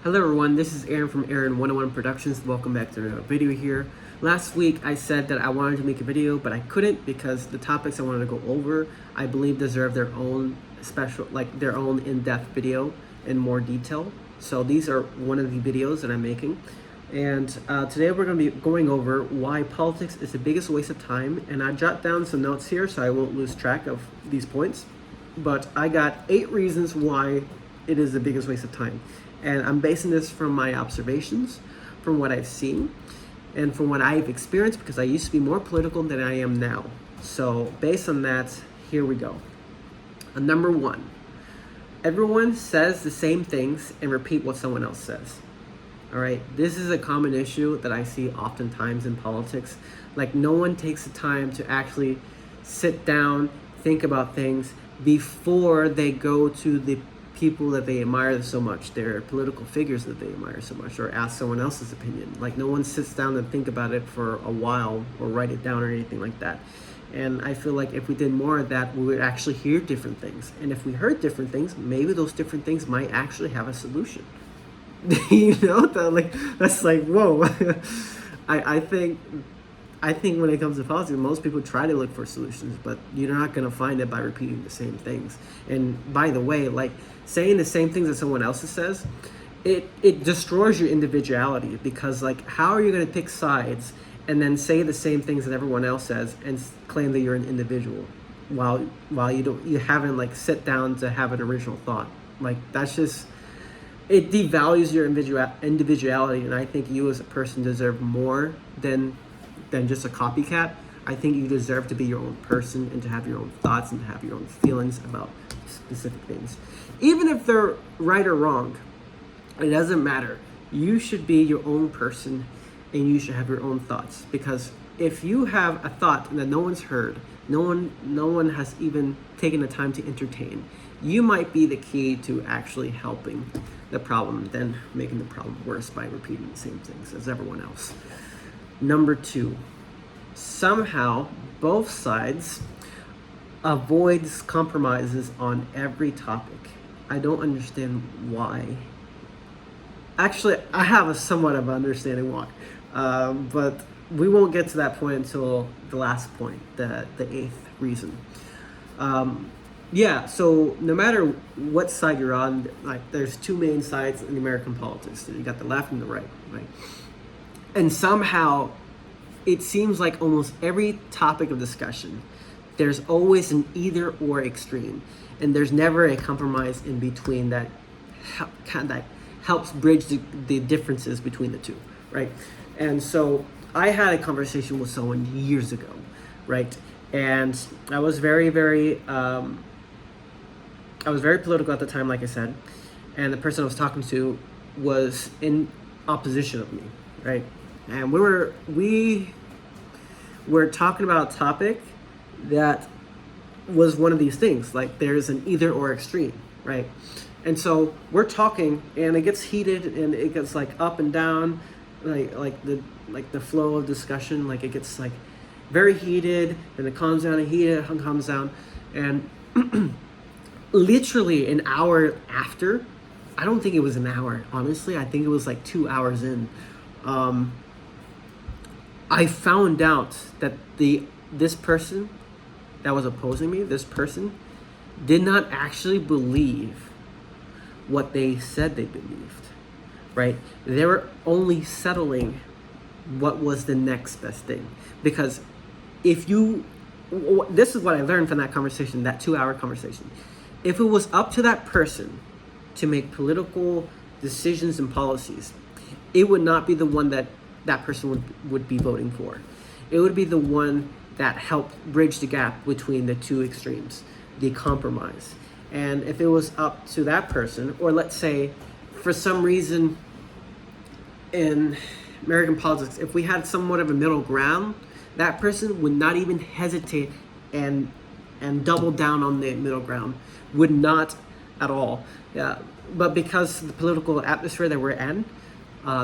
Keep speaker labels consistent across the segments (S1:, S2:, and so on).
S1: Hello everyone, this is Aaron from Aaron 101 Productions. Welcome back to another video here. Last week I said that I wanted to make a video, but I couldn't because the topics I wanted to go over, I believe deserve their own special, their own in-depth video in more detail. So these are one of the videos that I'm making. And today we're going to be going over why politics is the biggest waste of time. And I jot down some notes here so I won't lose track of these points. But I got 8 reasons why it is the biggest waste of time. And I'm basing this from my observations, from what I've seen, and from what I've experienced, because I used to be more political than I am now. So based on that, here we go. Number 1, everyone says the same things and repeat what someone else says. All right, this is a common issue that I see oftentimes in politics. Like, no one takes the time to actually sit down, think about things before they go to the people that they admire so much, their political figures that they admire so much, or ask someone else's opinion. Like, no one sits down and think about it for a while or write it down or anything like that. And I feel like if we did more of that, we would actually hear different things. And if we heard different things, maybe those different things might actually have a solution. You know, that's like, whoa. I think when it comes to politics, most people try to look for solutions, but you're not going to find it by repeating the same things. And by the way, like, saying the same things that someone else says, it destroys your individuality, because, like, how are you going to pick sides and then say the same things that everyone else says and claim that you're an individual while you haven't, like, sit down to have an original thought? Like, that's just, it devalues your individuality. And I think you as a person deserve more than just a copycat. I think you deserve to be your own person and to have your own thoughts and to have your own feelings about specific things. Even if they're right or wrong, it doesn't matter. You should be your own person and you should have your own thoughts. Because if you have a thought that no one's heard, no one has even taken the time to entertain, you might be the key to actually helping the problem than making the problem worse by repeating the same things as everyone else. Number 2, somehow both sides avoids compromises on every topic. I don't understand why. Actually, I have a somewhat of an understanding why, but we won't get to that point until the last point, the 8th reason. Yeah, so no matter what side you're on, like, there's 2 main sides in American politics. You got the left and the right? And somehow, it seems like almost every topic of discussion, there's always an either or extreme, and there's never a compromise in between that helps bridge the differences between the two, right? And so I had a conversation with someone years ago, right? And I was very political at the time, like I said, and the person I was talking to was in opposition of me, right? And we were talking about a topic that was one of these things, like there's an either or extreme, right? And so we're talking, and it gets heated, and it gets, like, up and down, like the flow of discussion, like, it gets, like, very heated, and it calms down, and heated, and calms down, and literally an hour after, I don't think it was an hour, honestly, I think it was like 2 hours in, I found out that this person that was opposing me, this person did not actually believe what they said they believed, right? They were only settling what was the next best thing. Because this is what I learned from that conversation, that 2-hour conversation. If it was up to that person to make political decisions and policies, it would not be the one that person would be voting for. It would be the one that helped bridge the gap between the 2 extremes, the compromise. And if it was up to that person, or let's say for some reason in American politics, if we had somewhat of a middle ground, that person would not even hesitate and double down on the middle ground, would not at all. Yeah, but because of the political atmosphere that we're in,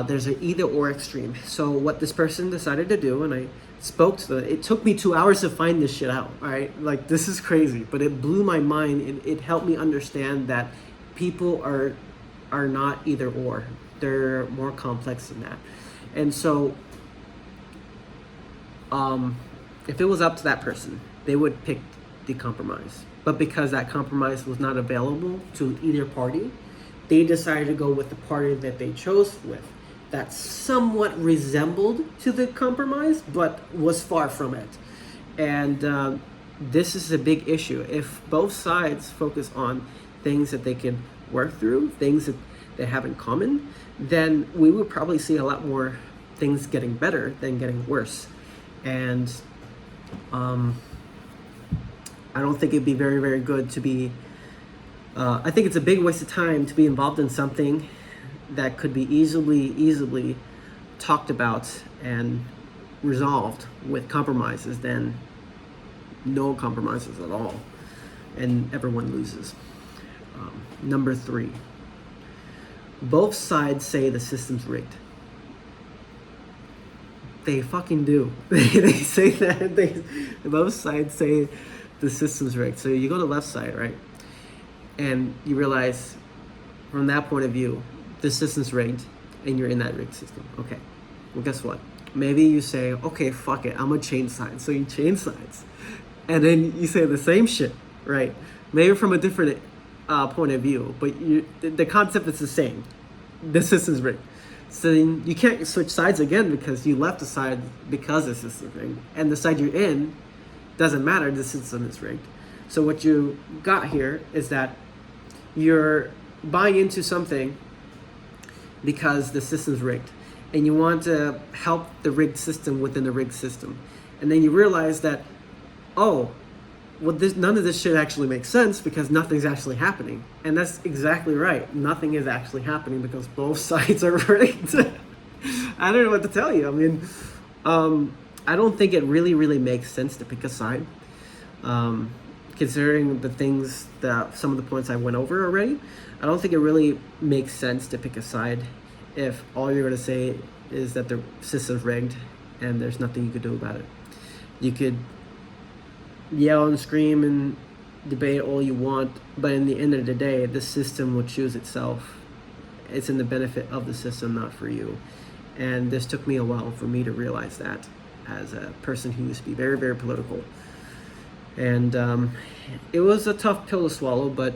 S1: there's an either or extreme. So what this person decided to do, and I spoke to them, it took me 2 hours to find this shit out, all right? Like, this is crazy, but it blew my mind. It helped me understand that people are are not either or. They're more complex than that. And so, if it was up to that person, they would pick the compromise. But because that compromise was not available to either party, they decided to go with the party that they chose with, that somewhat resembled to the compromise, but was far from it. And this is a big issue. If both sides focus on things that they can work through, things that they have in common, then we would probably see a lot more things getting better than getting worse. And I don't think it'd be very, very good to be, I think it's a big waste of time to be involved in something that could be easily talked about and resolved with compromises than no compromises at all, and everyone loses. Number 3, both sides say the system's rigged. They fucking do. They say that. Both sides say the system's rigged. So you go to the left side, right? And you realize from that point of view, the system's rigged and you're in that rigged system. Okay. Well, guess what? Maybe you say, okay, fuck it, I'm gonna change sides. So you change sides. And then you say the same shit, right? Maybe from a different point of view, but the concept is the same. The system's rigged. So then you can't switch sides again because you left the side because the system's rigged. And the side you're in doesn't matter, the system is rigged. So what you got here is that you're buying into something because the system's rigged. And you want to help the rigged system within the rigged system. And then you realize that, oh, well, none of this shit actually makes sense because nothing's actually happening. And that's exactly right. Nothing is actually happening because both sides are rigged. I don't know what to tell you. I mean, I don't think it really makes sense to pick a side. Considering the things that some of the points I went over already, I don't think it really makes sense to pick a side if all you're going to say is that the system's rigged and there's nothing you could do about it. You could yell and scream and debate all you want, but in the end of the day, the system will choose itself. It's in the benefit of the system, not for you. And this took me a while for me to realize that as a person who used to be very, very political. And it was a tough pill to swallow, but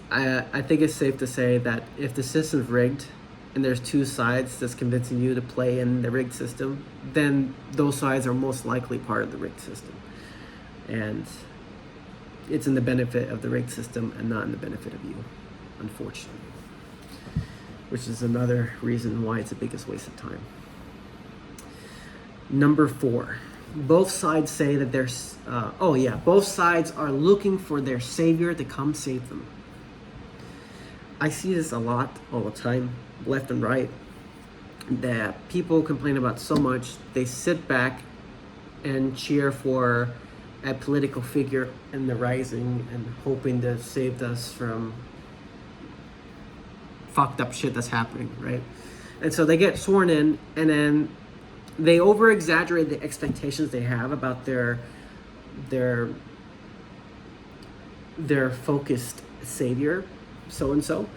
S1: I think it's safe to say that if the system's rigged and there's two sides that's convincing you to play in the rigged system, then those sides are most likely part of the rigged system. And it's in the benefit of the rigged system and not in the benefit of you, unfortunately. Which is another reason why it's the biggest waste of time. Number 4, both sides say that there's, both sides are looking for their savior to come save them. I see this a lot, all the time, left and right, that people complain about so much. They sit back and cheer for a political figure in the rising and hoping to save us from fucked up shit that's happening, right? And so they get sworn in, and then they over exaggerate the expectations they have about their focused savior, so and so,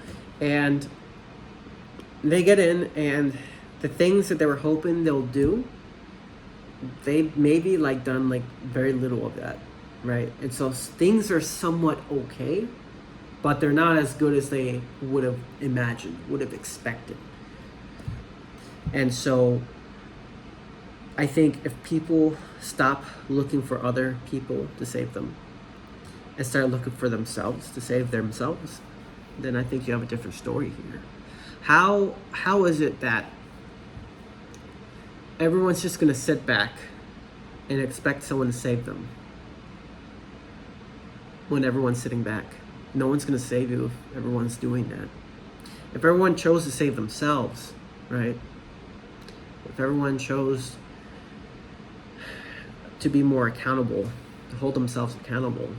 S1: and they get in, and the things that they were hoping they'll do, they maybe done very little of that, right? And so things are somewhat okay, but they're not as good as they would have imagined, would have expected. And so I think if people stop looking for other people to save them and start looking for themselves to save themselves, then I think you have a different story here. How is it that everyone's just going to sit back and expect someone to save them when everyone's sitting back? No one's going to save you if everyone's doing that. If everyone chose to save themselves, right? If everyone chose to be more accountable, to hold themselves accountable,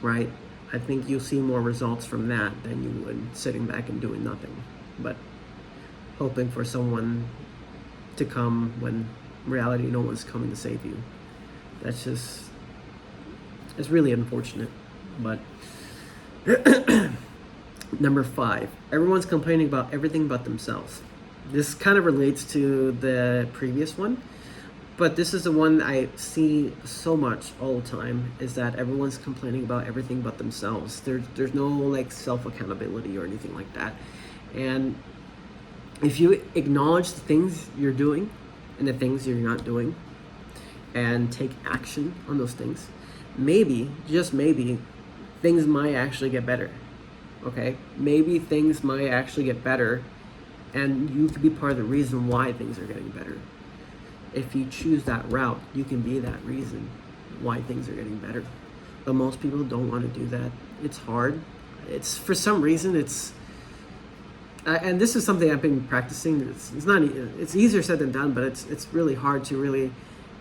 S1: right? I think you'll see more results from that than you would sitting back and doing nothing, but hoping for someone to come when in reality no one's coming to save you. That's just, it's really unfortunate. But Number 5, everyone's complaining about everything but themselves. This kind of relates to the previous one, but this is the one I see so much all the time, is that everyone's complaining about everything but themselves. There's no like self-accountability or anything like that. And if you acknowledge the things you're doing and the things you're not doing and take action on those things, maybe, just maybe, things might actually get better. Okay? Maybe things might actually get better, and you could be part of the reason why things are getting better. If you choose that route, you can be that reason why things are getting better. But most people don't want to do that. It's hard. It's, for some reason, it's and this is something I've been practicing. It's not. It's easier said than done, but it's really hard to really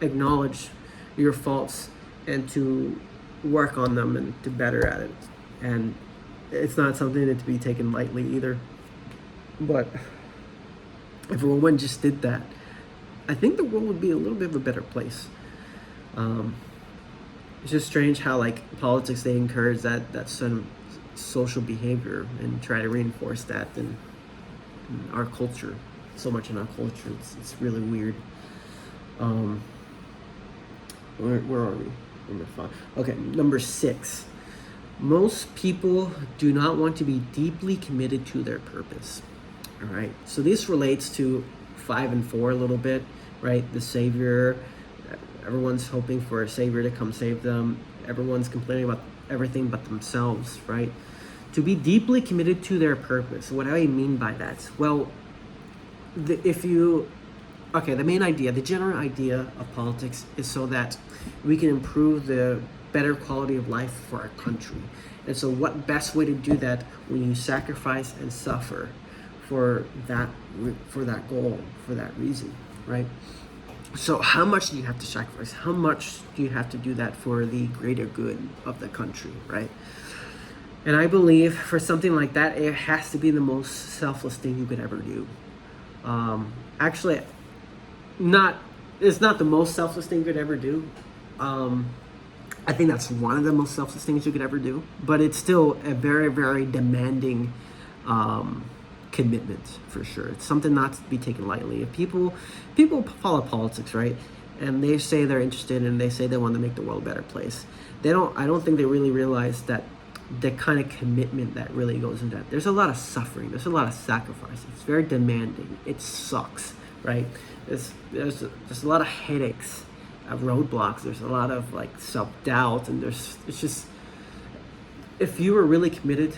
S1: acknowledge your faults and to work on them and to better at it. And it's not something that to be taken lightly either. But if everyone just did that, I think the world would be a little bit of a better place. It's just strange how like politics, they encourage that sort of social behavior and try to reinforce that in our culture, so much in our culture. It's really weird. Where are we? Number 5. Okay, number 6. Most people do not want to be deeply committed to their purpose. All right, so this relates to 5 and 4 a little bit, right? The savior, everyone's hoping for a savior to come save them. Everyone's complaining about everything but themselves, right? To be deeply committed to their purpose. What do I mean by that? Well, the main idea, the general idea of politics is so that we can improve the better quality of life for our country. And so what best way to do that when you sacrifice and suffer for that goal, for that reason, right? So how much do you have to sacrifice? How much do you have to do that for the greater good of the country, right? And I believe for something like that, it has to be the most selfless thing you could ever do. Actually, it's not the most selfless thing you could ever do. I think that's one of the most selfless things you could ever do, but it's still a very, very demanding commitment, for sure. It's something not to be taken lightly. If people follow politics, right, and they say they're interested and they say they want to make the world a better place, I don't think they really realize that the kind of commitment that really goes into that. There's a lot of suffering. There's a lot of sacrifice. It's very demanding. It sucks, right? There's a lot of headaches, roadblocks. There's a lot of like self-doubt, and it's just, if you were really committed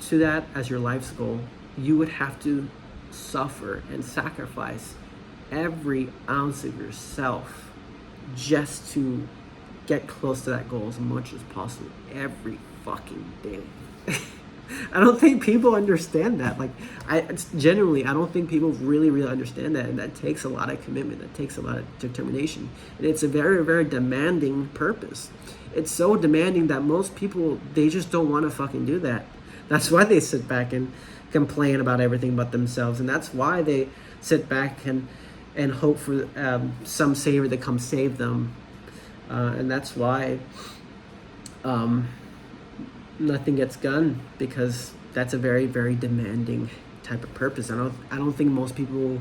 S1: to that as your life's goal, you would have to suffer and sacrifice every ounce of yourself just to get close to that goal as much as possible every fucking day. I don't think people understand that. Like, I don't think people really understand that, and that takes a lot of commitment. That takes a lot of determination, and it's a very, very demanding purpose. It's so demanding that most people, they just don't want to fucking do that. That's why they sit back and complain about everything but themselves, and that's why they sit back and hope for some savior to come save them, and that's why nothing gets done, because that's a very, very demanding type of purpose. I don't think most people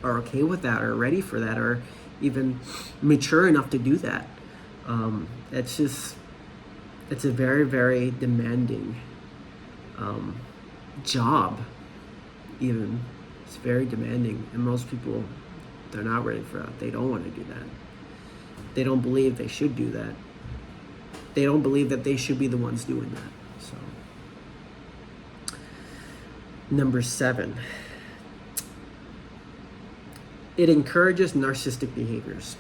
S1: are okay with that, or ready for that, or even mature enough to do that. It's a very, very demanding job. Even it's very demanding, and most people, they're not ready for that. They don't want to do that. They don't believe they should do that. They don't believe that they should be the ones doing that. So, number 7, it encourages narcissistic behaviors.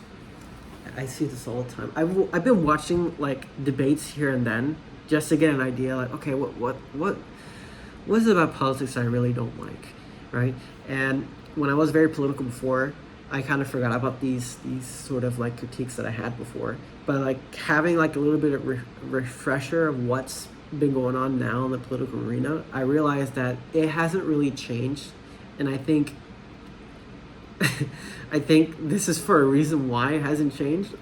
S1: I see this all the time. I've been watching like debates here and then just to get an idea, like, okay, what is it about politics I really don't like, right? And when I was very political before, I kind of forgot about these sort of like critiques that I had before. But like having like a little bit of refresher of what's been going on now in the political arena, I realized that it hasn't really changed, and I think this is for a reason why it hasn't changed.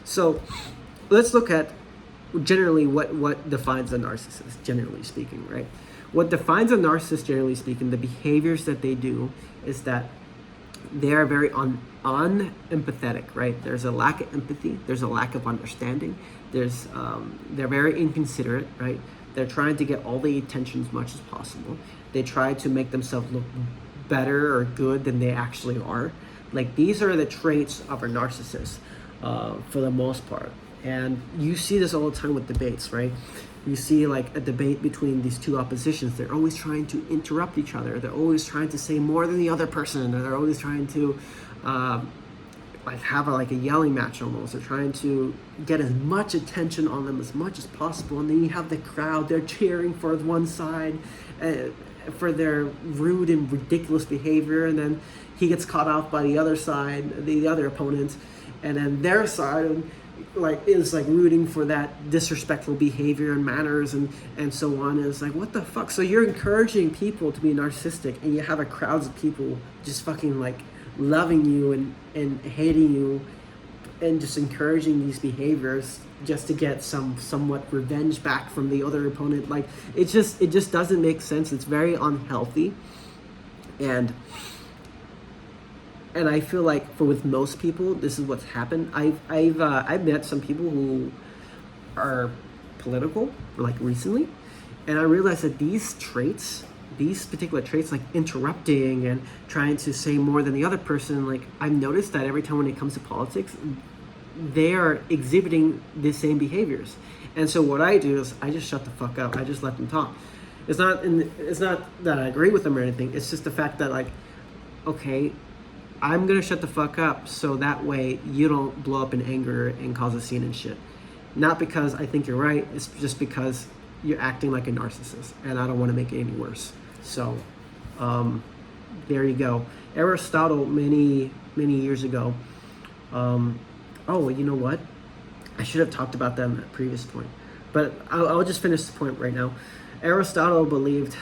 S1: So let's look at generally what defines a narcissist, generally speaking, right? What defines a narcissist, generally speaking, the behaviors that they do, is that they are very unempathetic, right? There's a lack of empathy. There's a lack of understanding. They're very inconsiderate, right? They're trying to get all the attention as much as possible. They try to make themselves look better or good than they actually are. Like, these are the traits of a narcissist, for the most part. And you see this all the time with debates, right? You see like a debate between these two oppositions. They're always trying to interrupt each other. They're always trying to say more than the other person. They're always trying to like have a yelling match almost. They're trying to get as much attention on them as much as possible. And then you have the crowd. They're cheering for one side for their rude and ridiculous behavior. And then he gets caught off by the other side, the other opponent. And then their side is rooting for that disrespectful behavior and manners and so on. And it's like, what the fuck? So you're encouraging people to be narcissistic, and you have a crowds of people just fucking like loving you and hating you and just encouraging these behaviors just to get somewhat revenge back from the other opponent. Like, it just doesn't make sense. It's very unhealthy. And I feel like with most people, this is what's happened. I've met some people who are political, like recently, and I realized that these particular traits, like interrupting and trying to say more than the other person, like, I've noticed that every time when it comes to politics, they are exhibiting the same behaviors. And so what I do is I just shut the fuck up. I just let them talk. It's not that I agree with them or anything. It's just the fact that, like, okay, I'm gonna shut the fuck up so that way you don't blow up in anger and cause a scene and shit. Not because I think you're right, it's just because you're acting like a narcissist and I don't want to make it any worse. So there you go. Aristotle, many years ago, oh, you know what? I should have talked about that in that previous point, but I'll just finish the point right now. Aristotle believed,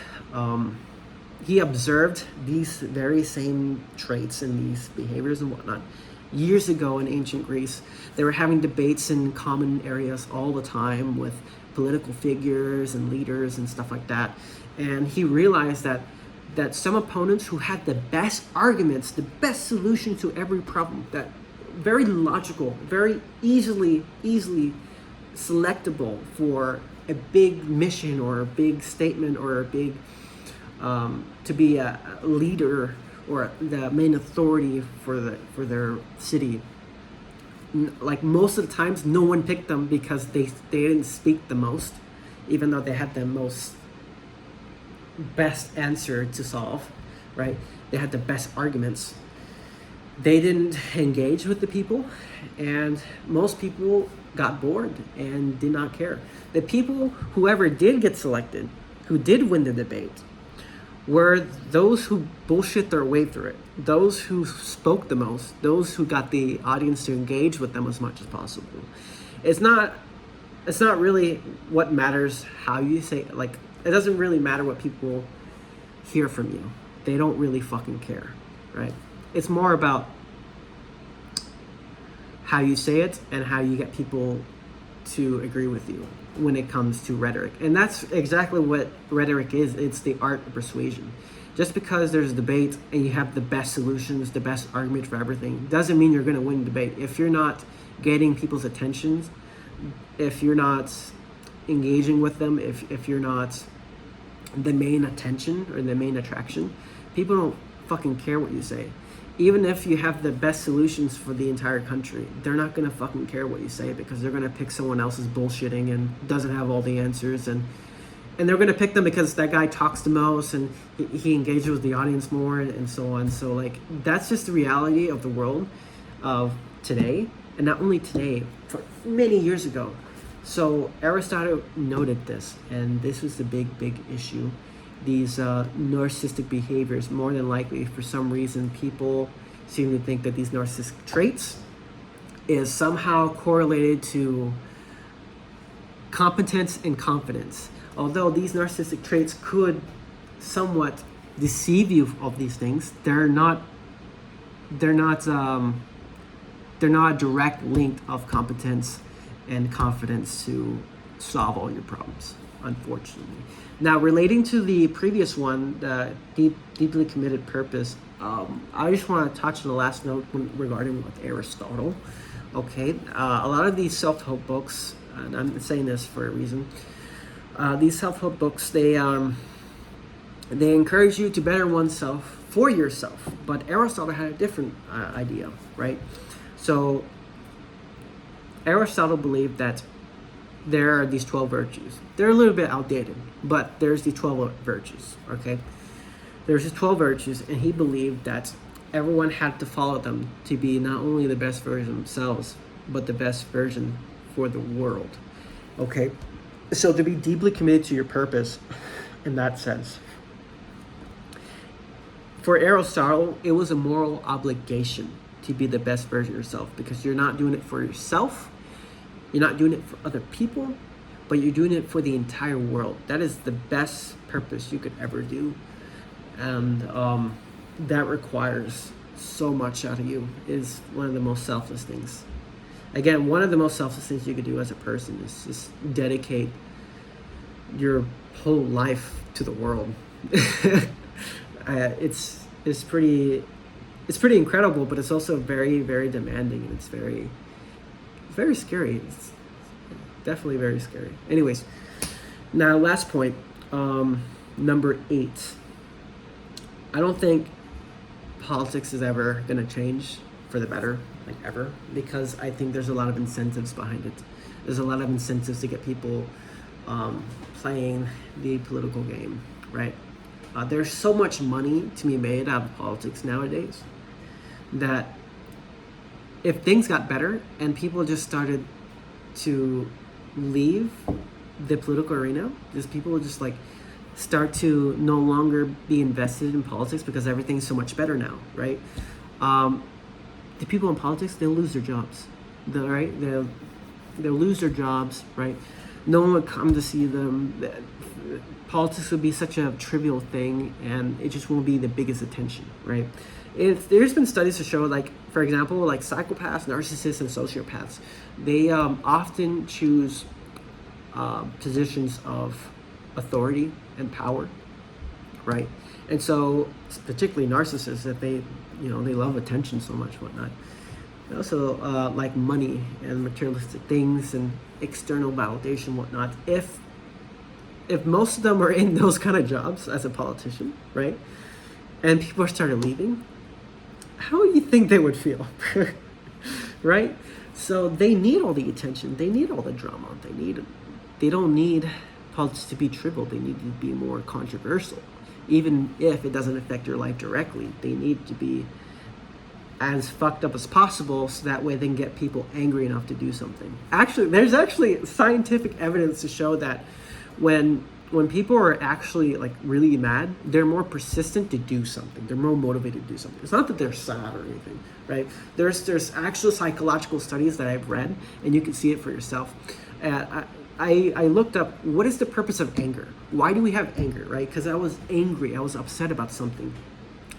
S1: he observed these very same traits and these behaviors and whatnot years ago in ancient Greece. They were having debates in common areas all the time with political figures and leaders and stuff like that. And he realized that some opponents who had the best arguments, the best solution to every problem, that very logical, very easily selectable for a big mission or a big statement or a big to be a leader or the main authority for their city. Like, most of the times, no one picked them because they didn't speak the most, even though they had the most best answer to solve, right? They had the best arguments. They didn't engage with the people, and most people got bored and did not care. The people, whoever did get selected, who did win the debate, were those who bullshit their way through it, those who spoke the most, those who got the audience to engage with them as much as possible. It's not really what matters how you say it. Like, it doesn't really matter what people hear from you. They don't really fucking care, right? It's more about how you say it and how you get people to agree with you when it comes to rhetoric. And that's exactly what rhetoric is. It's the art of persuasion. Just because there's a debate and you have the best solutions, the best argument for everything, doesn't mean you're going to win the debate. If you're not getting people's attention, if you're not engaging with them, if you're not the main attention or the main attraction, people don't fucking care what you say. Even if you have the best solutions for the entire country, they're not gonna fucking care what you say, because they're gonna pick someone else's bullshitting and doesn't have all the answers, and they're gonna pick them because that guy talks the most and he engages with the audience more and so on. So, like, that's just the reality of the world of today, and not only today, for many years ago. So Aristotle noted this, and this was the big issue. These narcissistic behaviors, more than likely, for some reason, people seem to think that these narcissistic traits is somehow correlated to competence and confidence. Although these narcissistic traits could somewhat deceive you of these things, they're not a direct link of competence and confidence to solve all your problems. unfortunately. Now, relating to the previous one, the deeply committed purpose, I just want to touch on the last note regarding with Aristotle. Okay, a lot of these self-help books, and I'm saying this for a reason, these self-help books, they encourage you to better oneself for yourself, but Aristotle had a different idea, right? So Aristotle believed that there are these 12 virtues. They're a little bit outdated, but there's the 12 virtues, okay? There's these 12 virtues, and he believed that everyone had to follow them to be not only the best version of themselves, but the best version for the world, okay? So to be deeply committed to your purpose in that sense, for Aristotle, it was a moral obligation to be the best version of yourself, because you're not doing it for yourself, you're not doing it for other people, but you're doing it for the entire world. That is the best purpose you could ever do. And that requires so much out of you. Is one of the most selfless things. Again, one of the most selfless things you could do as a person is just dedicate your whole life to the world. It's pretty incredible, but it's also very, very demanding, and it's very scary. It's definitely very scary. Anyways, now last point, number 8. I don't think politics is ever going to change for the better, like ever, because I think there's a lot of incentives behind it. There's a lot of incentives to get people playing the political game, right? There's so much money to be made out of politics nowadays that if things got better and people just started to leave the political arena, just people would just like start to no longer be invested in politics because everything's so much better now, right? The people in politics, they'll lose their jobs, they'll lose their jobs, right? No one would come to see them. Politics would be such a trivial thing, and it just won't be the biggest attention, right? There's been studies to show, like, for example, like psychopaths, narcissists, and sociopaths, they often choose positions of authority and power, right? And so, particularly narcissists, that they love attention so much, whatnot. They also like money and materialistic things and external validation, whatnot. If most of them are in those kind of jobs as a politician, right, and people are started leaving, how do you think they would feel? Right? So they need all the attention, they need all the drama, they don't need politics to be trivial, they need to be more controversial. Even if it doesn't affect your life directly, they need to be as fucked up as possible, so that way they can get people angry enough to do something. Actually, there's scientific evidence to show that when people are actually like really mad, they're more persistent to do something. They're more motivated to do something. It's not that they're sad or anything, right? There's actual psychological studies that I've read, and you can see it for yourself. I looked up, what is the purpose of anger? Why do we have anger, right? Because I was angry, I was upset about something,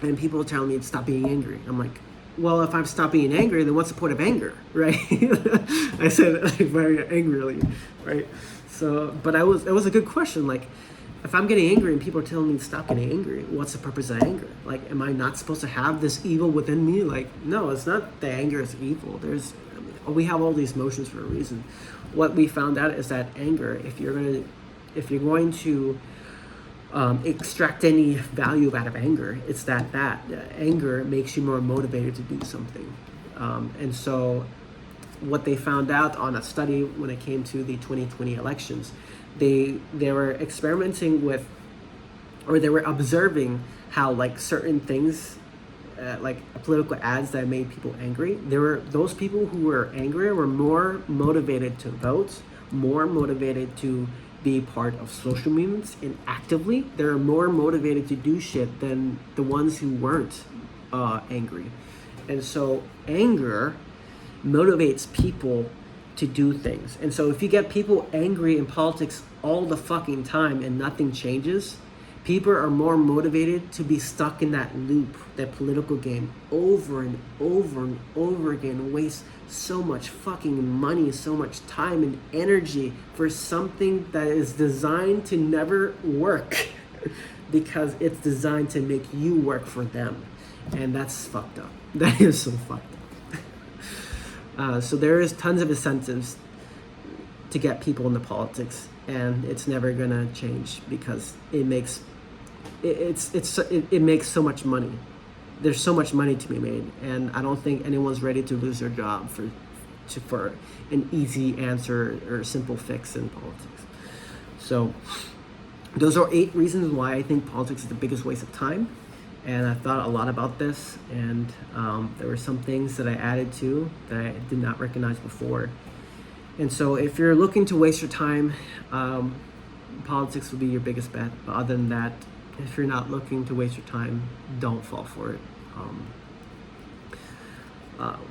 S1: and people were telling me to stop being angry. I'm like, well, if I'm stop being angry, then what's the point of anger, right? I said like very angrily, right? So, but it was a good question. Like, if I'm getting angry and people are telling me to stop getting angry, what's the purpose of anger? Like, am I not supposed to have this evil within me? Like, no, it's not that anger is evil. We have all these emotions for a reason. What we found out is that anger, if you're going to extract any value out of anger, it's that anger makes you more motivated to do something. And so what they found out on a study when it came to the 2020 elections, they were experimenting with, or they were observing how like certain things, like political ads that made people angry, those people who were angry were more motivated to vote, more motivated to be part of social movements, and actively they're more motivated to do shit than the ones who weren't angry. And so anger motivates people to do things. And so if you get people angry in politics all the fucking time and nothing changes, People are more motivated to be stuck in that loop, that political game, over and over and over again, waste so much fucking money, so much time and energy for something that is designed to never work because it's designed to make you work for them. And that's fucked up. That is so fucked up. So there is tons of incentives to get people into politics, and it's never gonna change because it makes it makes so much money. There's so much money to be made, and I don't think anyone's ready to lose their job for an easy answer or simple fix in politics. So those are 8 reasons why I think politics is the biggest waste of time. And I thought a lot about this, and there were some things that I added to that I did not recognize before. And so if you're looking to waste your time, politics will be your biggest bet. But other than that, if you're not looking to waste your time, don't fall for it.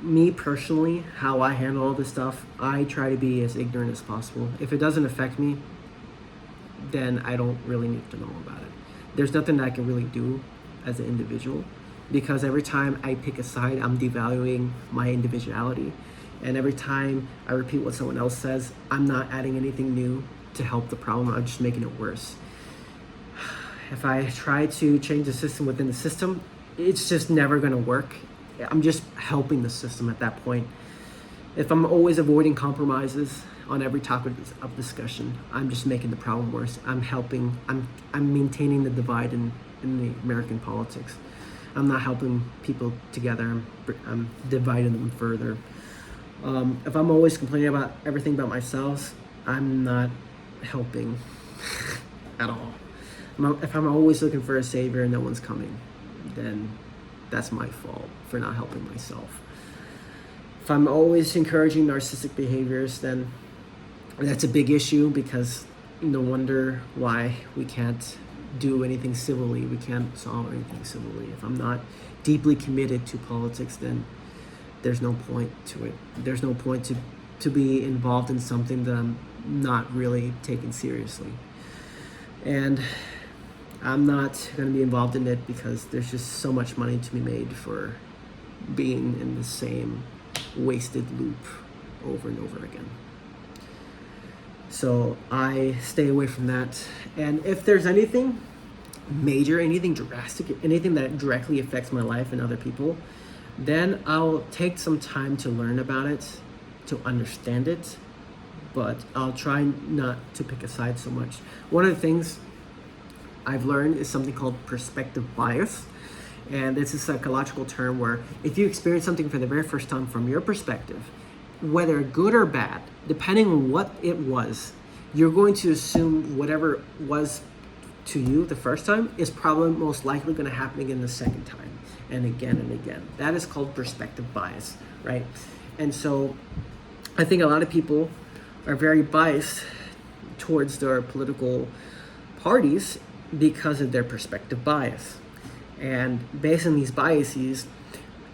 S1: Me personally, how I handle all this stuff, I try to be as ignorant as possible. If it doesn't affect me, then I don't really need to know about it. There's nothing that I can really do as an individual, because every time I pick a side, I'm devaluing my individuality. And every time I repeat what someone else says, I'm not adding anything new to help the problem. I'm just making it worse. If I try to change the system within the system, it's just never going to work. I'm just helping the system at that point. If I'm always avoiding compromises on every topic of discussion, I'm just making the problem worse. I'm maintaining the divide in the American politics. I'm not helping people together. I'm dividing them further. If I'm always complaining about everything about myself, I'm not helping at all. If I'm always looking for a savior and no one's coming, then that's my fault for not helping myself. If I'm always encouraging narcissistic behaviors, then that's a big issue, because no wonder why we can't do anything civilly. We can't solve anything civilly. If I'm not deeply committed to politics, then there's no point to it. There's no point to be involved in something that I'm not really taking seriously. And I'm not going to be involved in it because there's just so much money to be made for being in the same wasted loop over and over again. So I stay away from that. And if there's anything major, anything drastic, anything that directly affects my life and other people, then I'll take some time to learn about it, to understand it, but I'll try not to pick a side so much. One of the things I've learned is something called perspective bias. And it's a psychological term where if you experience something for the very first time from your perspective, whether good or bad, depending on what it was, you're going to assume whatever was to you the first time is probably most likely going to happen again the second time, and again and again. That is called perspective bias, right? And so I think a lot of people are very biased towards their political parties because of their perspective bias. And based on these biases,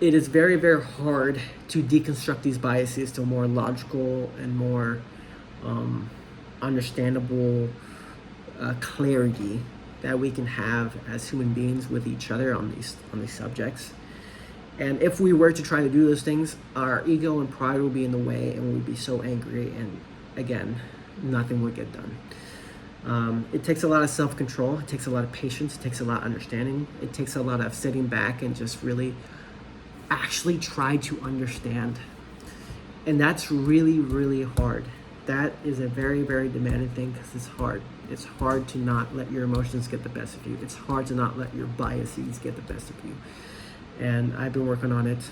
S1: it is very, very hard to deconstruct these biases to a more logical and more understandable clarity that we can have as human beings with each other on these subjects. And if we were to try to do those things, our ego and pride will be in the way, and we'd be so angry, and again, nothing would get done. It takes a lot of self-control. It takes a lot of patience. It takes a lot of understanding. It takes a lot of sitting back and just really actually try to understand. And that's really, really hard. That is a very, very demanding thing, because it's hard. It's hard to not let your emotions get the best of you. It's hard to not let your biases get the best of you. And I've been working on it,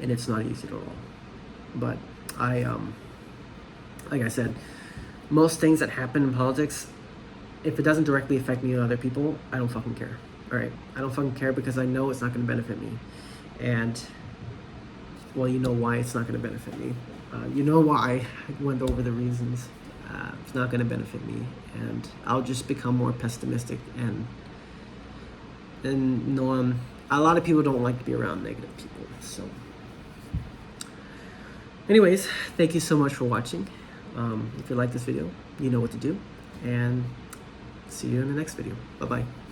S1: and it's not easy at all. But like I said, most things that happen in politics, if it doesn't directly affect me and other people, I don't fucking care. All right, I don't fucking care, because I know it's not going to benefit me. And well, you know why it's not going to benefit me. You know why I went over the reasons. It's not going to benefit me, and I'll just become more pessimistic. And no, a lot of people don't like to be around negative people. So, anyways, thank you so much for watching. If you like this video, you know what to do, and See you in the next video. Bye-bye.